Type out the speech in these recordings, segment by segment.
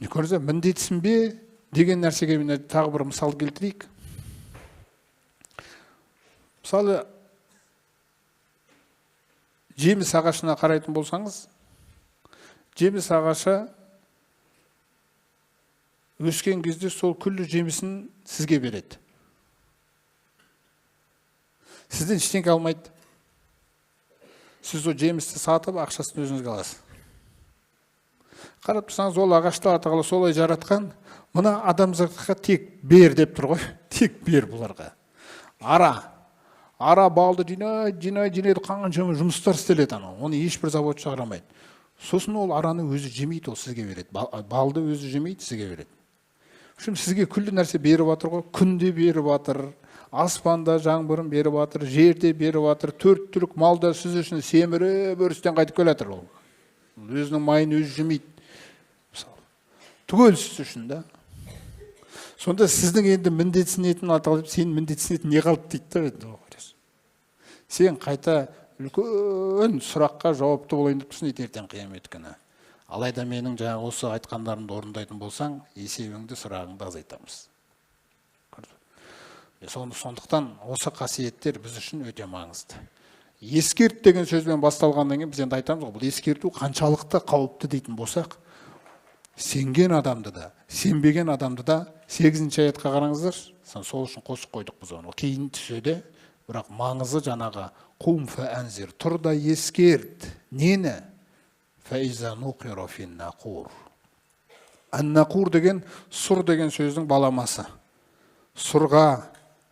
Көрсе, міндетсің бе деген нәрсеге мен тағы бір мысал келтірейік. Мысалы, жеміс ағашына қарайтын болсаңыз, жеміс ағашы өскен кезде сол күллі жемісін сізге береді. Сізден ештеңе алмайды. Сіз о жемісті сатып, ақшасын өзіңізге аласыз. Қарап тұрсаңыз, ол ағашты Алла Тағала солай жаратқан, мына адамзатқа тек бер деп тұр ғой. Тек бер бұларға. Ара балды жинайды, қаншама жұмыстар істеледі анау. Оны ешбір завод шығарамайды. Сосын ол араны өзі жемейді, ол сізге береді. Балды өзі жемейді, сізге береді. Үшін сізге күллі нәрсе беріп жатыр ғой. Күнде беріп жатыр, аспанда жаңбырын беріп жатыр, жерде беріп жатыр, 4 түлік малда сіз үшін семіріп өрістен қайтып келе жатыр ол. Өзінің майын өзі жемейді. Түгел сіз үшін да. Сонда сіздің енді міндетсінетін аталып, сенің міндетсінетін не қалды дейді. Сен қайта үлкен сұраққа жауапты болайын деп тұрсың дейді ертең қиямет күні. Алайда менің жаңа осы айтқандарымды орындайтын болсаң, есебіңді, сұрағыңды азайтамыз. Сондықтан осы қасиеттер біз үшін өте маңызды. Ескерт деген сөзбен басталғаннан кейін біз енді айтамыз ғой, бұл ескерту қаншалықты қауіпті дейтін болсақ, сенген адамды да, сенбеген адамды да 8-ші аятқа қараңыздар, сол үшін қосып қойдық біз оны. Кейін түседі, бірақ маңызы жаңағы қум фәәнзир, тұр да ескерт. Нені? Фәиза нуқира фин-нақур. Ан-нақур деген сұр деген сөздің баламасы. Сұрға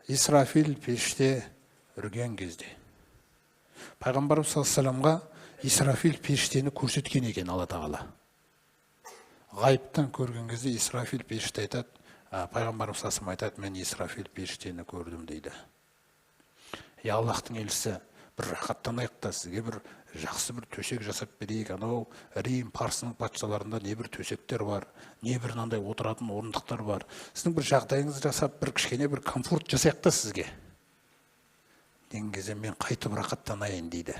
Исрафил періште үрген кезде. Пайғамбарымыз саллаллаху алейхи вассаламға Исрафил періштені көрсеткен екен Алла Тағала. Ғайыптан көрген кезде Исрафил періште айтады, пайғамбарымыз саллаллаху алейхи вассалам айтады, мен Исрафил періштені көрдім дейді. Аллахтың елшісі, бір рахаттанайық та, сізге бір жақсы бір төсек жасап берейік. Анау Рим, Парсының патшаларында не бір төсектер бар, не бір мынандай отыратын орындықтар бар. Сіздің бір жағдайыңызды жасап, бір кішкене бір комфорт жасайық та сізге. Деген кезде мен қайтып рахаттанайын дейді.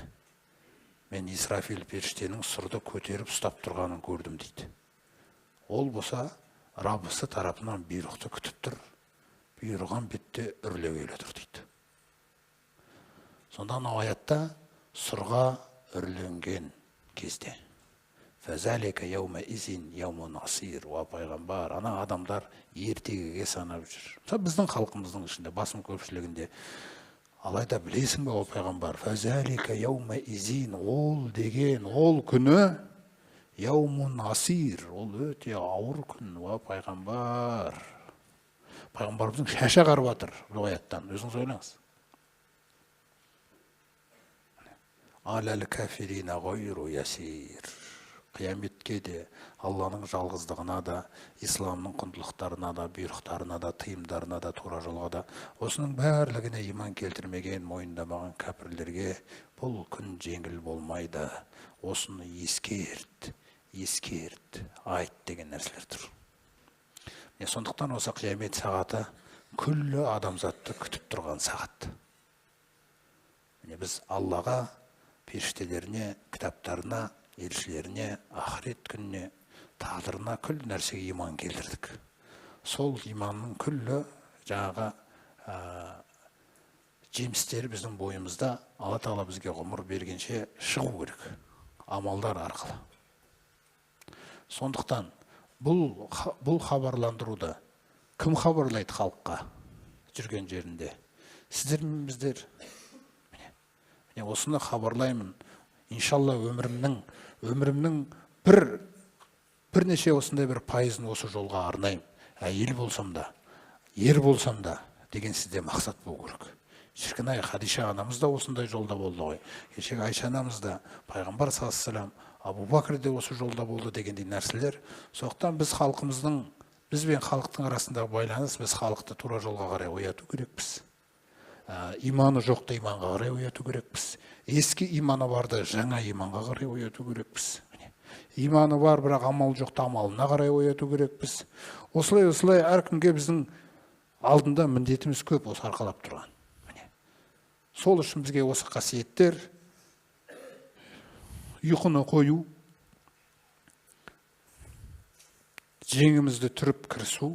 Мен Исрафил періштенің сұрды көтеріп ұстап тұрғанын көрдім дейді. Ол болса, Раббысы тарапынан бұйрықты күтіп тұр, бұйырған бетте үрлегелі тұр дейді. Сонда мына аятта сұрға үрленген кезде. Фазалика яума изин яумун асир. Уа пайғамбар, ана адамдар ертегіге санап жүр. Біздің халқымыздың ішінде, басым көпшілігінде. Алайда білесің бе, о пайғамбар, фазалика яума изин, ол деген, ол күні яумун асир, ол өте ауыр күн, уа пайғамбар. Пайғамбарымыздың шашы ағарып жатыр бұл аяттан, өзіңіз ойлаңыз. Алал кафирина гойру ясир. Қияметке де, Алланың жалғыздығына да, исламның құндылықтарына да, бұйрықтарына да, тыйымдарына да, тура жолға да, осының барлығына иман келтірмеген, мойындамаған кәпірлерге бұл күн жеңіл болмайды. Осыны ескерт, айт деген нәрселер тұр. Сондықтан осы қиямет сағаты күллі адамзатты күтіп тұрған сағат. Біз Аллаға, періштелеріне, кітаптарына, елшілеріне, ақырет күніне, тағдырына күллі нәрсеге иман келтірдік. Сол иманның күллі жаңағы жемістері біздің бойымызда Алла Тағала бізге ғұмыр бергенше шығу керек, амалдар арқылы. Сондықтан бұл хабарландыруды кім хабарлайды халыққа жүрген жерінде? Сіздер мен біздер. Осыны хабарлаймын. Иншалла өмірімнің бірнеше осындай бір пайызын осы жолға арнаймын. Әйел болсам да, ер болсам да деген сізде мақсат болу керек. Шіркін-ай, Хадиша анамыз да осындай жолда болды ғой. Кешегі Айша анамыз да, пайғамбар саллаллаху алейхи вассалам, Абу Бакр де осы жолда болды дегендей нәрселер. Сондықтан біз бен халықтың арасындағы байланыс, біз халықты тура жолға қарай ояту керекпіз. Иманы жоқты иманға қарай ояту керекпіз. Ескі иманы барды жаңа иманға қарай ояту керекпіз. Иманы бар, бірақ амал жоқты амалына қарай ояту керекпіз. Осылай әркімге біздің алдында міндетіміз көп, осы арқалап тұрған. Сол үшін бізге осы қасиеттер, ұйқыны қою, жеңімізді түріп кірісу,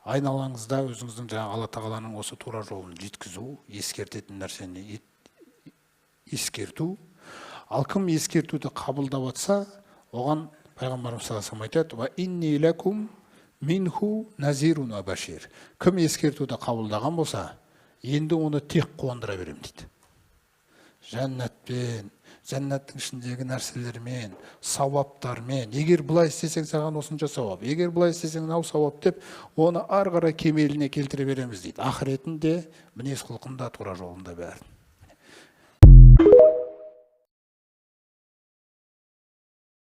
айналаңызда өзіңіздің жаңағы Алла тағаланың осы тура жолын жеткізу, ескертетін нәрсені ескерту. Ал кім ескертуді қабылдап атса, оған пайғамбарымыз саллаллаху алейхи айтады: «Ва инни лакум минху назирун ва башир». Кім ескертуді қабылдаған болса, енді оны тек қуандыра берем дейді. Жәннатпен, жәннаттың ішіндегі нәрселермен, сауаптармен, егер бұлай істесең саған осынша сауап, егер бұлай істесең мынау сауап деп, оны ары қарай кемеліне келтіре береміз дейді. Ақыретінде, мінез құлқында, тура жолында бәрін.